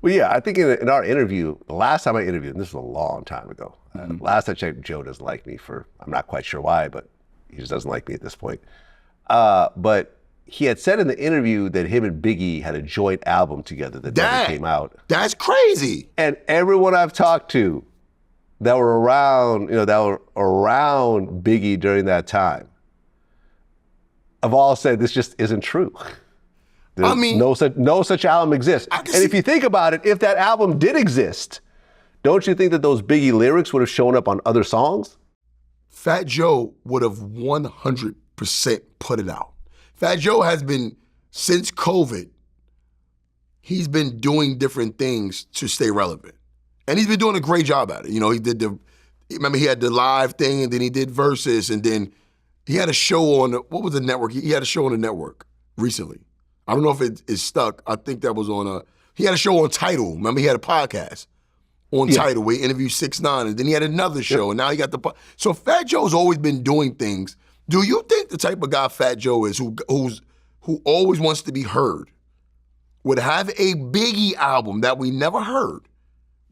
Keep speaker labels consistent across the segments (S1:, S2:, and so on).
S1: Well, yeah, I think in our interview, the last time I interviewed, and this was a long time ago, last I checked, Joe doesn't like me I'm not quite sure why, but he just doesn't like me at this point. But he had said in the interview that him and Biggie had a joint album together that never came out.
S2: That's crazy.
S1: And everyone I've talked to that were around Biggie during that time have all said this just isn't true.
S2: I mean,
S1: no such album exists. And if you think about it, if that album did exist, don't you think that those Biggie lyrics would have shown up on other songs?
S2: Fat Joe would have 100% put it out. Fat Joe has been, since COVID, he's been doing different things to stay relevant. And he's been doing a great job at it. You know, remember he had the live thing, and then he did Versus, and then he had a show on, what was the network? He had a show on the network recently. I don't know if it is stuck. I think that was he had a show on Tidal. Remember, he had a podcast on Tidal where he interviewed 6ix9ine, and then he had another show, and now he got so Fat Joe's always been doing things. Do you think the type of guy Fat Joe is, who always wants to be heard, would have a Biggie album that we never heard,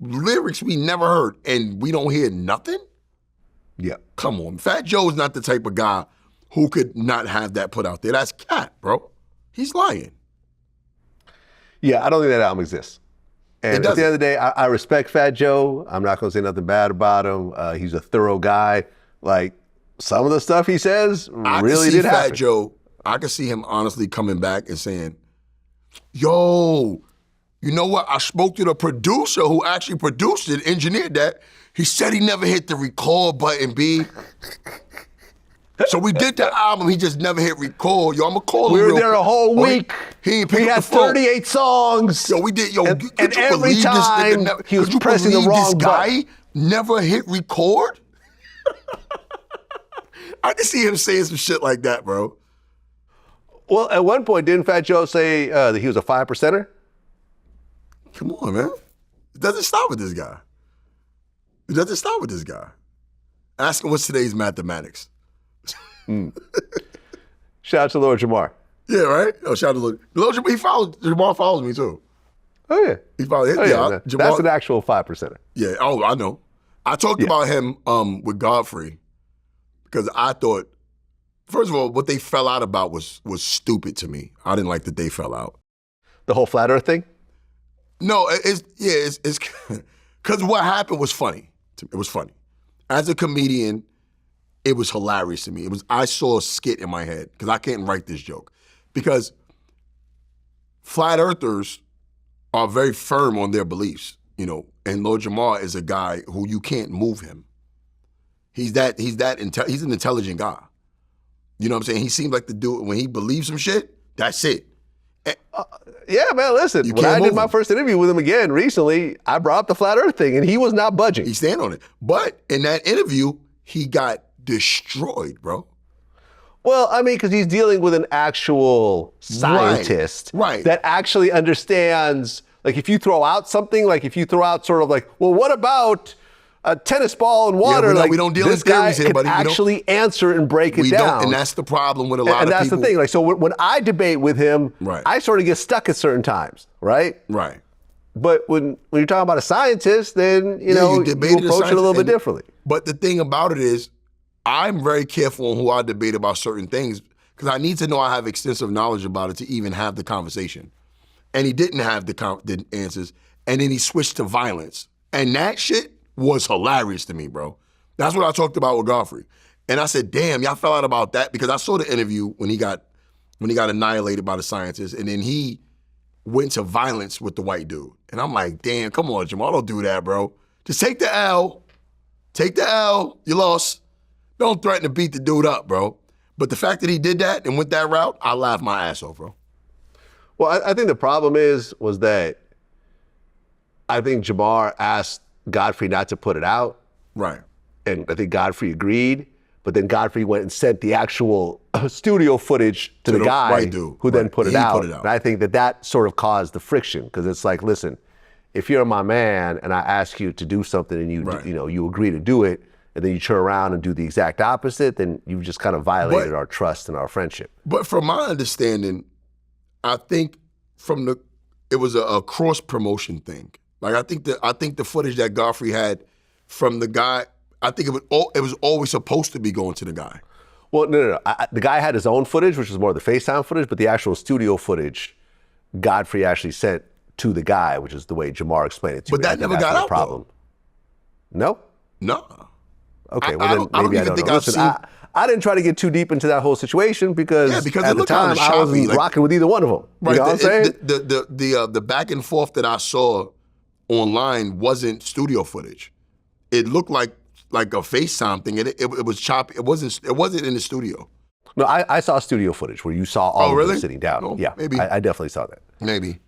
S2: lyrics we never heard, and we don't hear nothing?
S1: Yeah.
S2: Come on. Fat Joe is not the type of guy who could not have that put out there. That's cat, bro. He's lying.
S1: Yeah, I don't think that album exists. And at the end of the day, I respect Fat Joe. I'm not going to say nothing bad about him. He's a thorough guy. Like, some of the stuff he says really did happen.
S2: Fat Joe, I can see him honestly coming back and saying, yo, you know what? I spoke to the producer who actually produced it, engineered that. He said he never hit the record button, B. So we did the album, he just never hit record. Yo, I'm gonna call him.
S1: We were there a whole week.
S2: He ain't pick
S1: up
S2: the phone.
S1: 38 songs.
S2: Yo, we did,
S1: and every time he was pressing the wrong button.
S2: This guy never hit record? I can see him saying some shit like that, bro.
S1: Well, at one point, didn't Fat Joe say that he was a 5%er?
S2: Come on, man. It doesn't stop with this guy. It doesn't stop with this guy. Ask him what's today's mathematics.
S1: Shout out to Lord Jamar.
S2: Yeah, right? Oh, shout out to Lord Jamar. Jamar follows me too.
S1: Oh, yeah.
S2: He follows
S1: Jamar, that's an actual 5%er.
S2: Yeah, oh, I know. I talked about him with Godfrey because I thought, first of all, what they fell out about was stupid to me. I didn't like that they fell out.
S1: The whole flat earth thing?
S2: No, it's because what happened was funny. It was funny. As a comedian, it was hilarious to me. I saw a skit in my head because I can't write this joke. Because flat earthers are very firm on their beliefs, you know, and Lord Jamar is a guy who you can't move him. He's an intelligent guy. You know what I'm saying? He seems like the dude, when he believes some shit, that's it.
S1: Yeah, man, listen, when I did my first interview with him again recently, I brought up the flat earth thing and he was not budging.
S2: He stand on it. But in that interview, he got destroyed, bro.
S1: Well, I mean, because he's dealing with an actual scientist that actually understands, like if you throw out something, like if you throw out sort of like, well, what about a tennis ball and water?
S2: We don't deal
S1: this
S2: in theories
S1: guy
S2: here,
S1: can
S2: buddy.
S1: actually answer and break it down.
S2: And that's the problem with a lot of people.
S1: And that's the thing. Like, so when I debate with him, I sort of get stuck at certain times, right?
S2: Right.
S1: But when you're talking about a scientist, then, you know, you approach it a little bit differently.
S2: But the thing about it is, I'm very careful on who I debate about certain things because I need to know I have extensive knowledge about it to even have the conversation. And he didn't have the answers. And then he switched to violence. And that shit was hilarious to me, bro. That's what I talked about with Godfrey. And I said, damn, y'all fell out about that because I saw the interview when he got annihilated by the scientists, and then he went to violence with the white dude. And I'm like, damn, come on, Jamal, don't do that, bro. Just take the L. Take the L. You lost. Don't threaten to beat the dude up, bro. But the fact that he did that and went that route, I laughed my ass off, bro.
S1: Well, I think the problem was that I think Jamar asked Godfrey not to put it out.
S2: Right.
S1: And I think Godfrey agreed, but then Godfrey went and sent the actual studio footage to the guy who then put it out. And I think that sort of caused the friction because it's like, listen, if you're my man and I ask you to do something and you agree to do it, and then you turn around and do the exact opposite, then you've just kind of violated our trust and our friendship.
S2: But from my understanding, I think from it was a cross promotion thing. Like I think the footage that Godfrey had from the guy, I think it was always supposed to be going to the guy.
S1: Well, no. The guy had his own footage, which was more the FaceTime footage, but the actual studio footage, Godfrey actually sent to the guy, which is the way Jamar explained it to me.
S2: But that never got out,
S1: problem.
S2: Though.
S1: No?
S2: Okay,
S1: well then maybe I don't know. Listen, I didn't try to get too deep into that whole situation because at the time I wasn't rocking with either one of them.
S2: Right,
S1: you know what I'm saying?
S2: The back and forth that I saw online wasn't studio footage. It looked like a FaceTime thing. It was choppy. It wasn't in the studio.
S1: No, I saw studio footage where you saw all of them sitting down.
S2: No,
S1: yeah,
S2: maybe.
S1: I definitely saw that.
S2: Maybe.